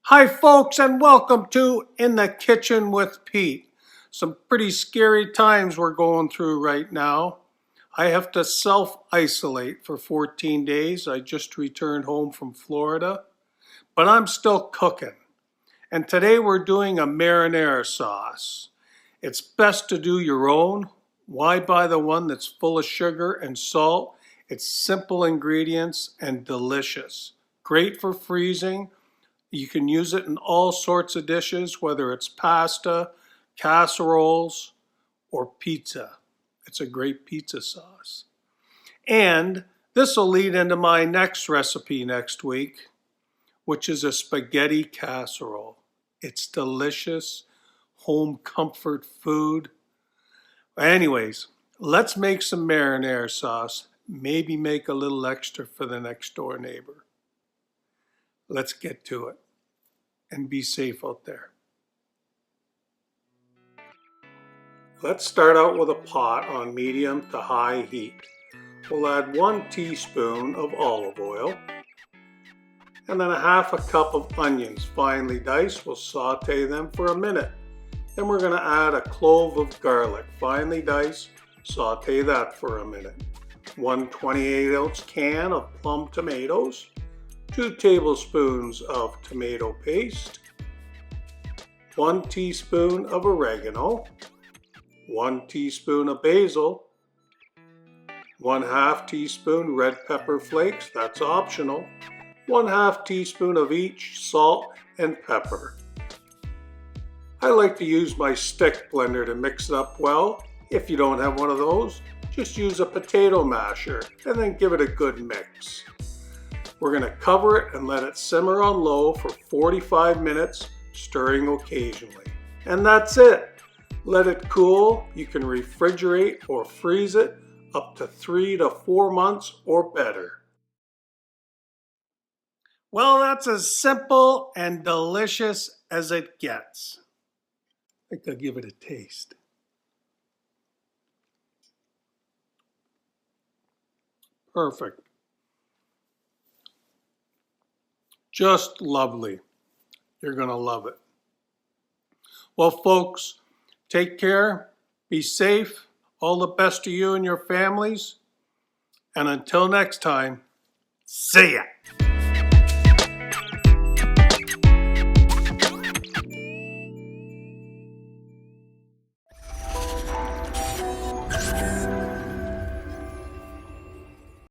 Hi folks, and welcome to In the Kitchen with Pete. Some pretty scary times we're going through right now. I have to self-isolate for 14 days. I just returned home from Florida, but I'm still cooking. And today we're doing a marinara sauce. It's best to do your own. Why buy the one that's full of sugar and salt? It's simple ingredients and delicious. Great for freezing. You can use it in all sorts of dishes, whether it's pasta, casseroles, or pizza. It's a great pizza sauce. And this will lead into my next recipe next week, which is a spaghetti casserole. It's delicious, home comfort food. Anyways, let's make some marinara sauce. Maybe make a little extra for the next door neighbor. Let's get to it and be safe out there. Let's start out with a pot on medium to high heat. We'll add 1 teaspoon of olive oil and then a half a cup of onions finely diced. We'll saute them for a minute. Then we're going to add a clove of garlic finely diced. Saute that for a minute. 1 28-ounce can of plum tomatoes. 2 tablespoons of tomato paste, 1 teaspoon of oregano, 1 teaspoon of basil, 1/2 teaspoon red pepper flakes, that's optional, 1/2 teaspoon of each salt and pepper. I like to use my stick blender to mix it up well. If you don't have one of those, just use a potato masher and then give it a good mix. We're going to cover it and let it simmer on low for 45 minutes, stirring occasionally. And that's it. Let it cool. You can refrigerate or freeze it up to 3 to 4 months or better. Well, that's as simple and delicious as it gets. I think I'll give it a taste. Perfect. Just lovely. You're going to love it. Well, folks, take care. Be safe. All the best to you and your families. And until next time, see ya.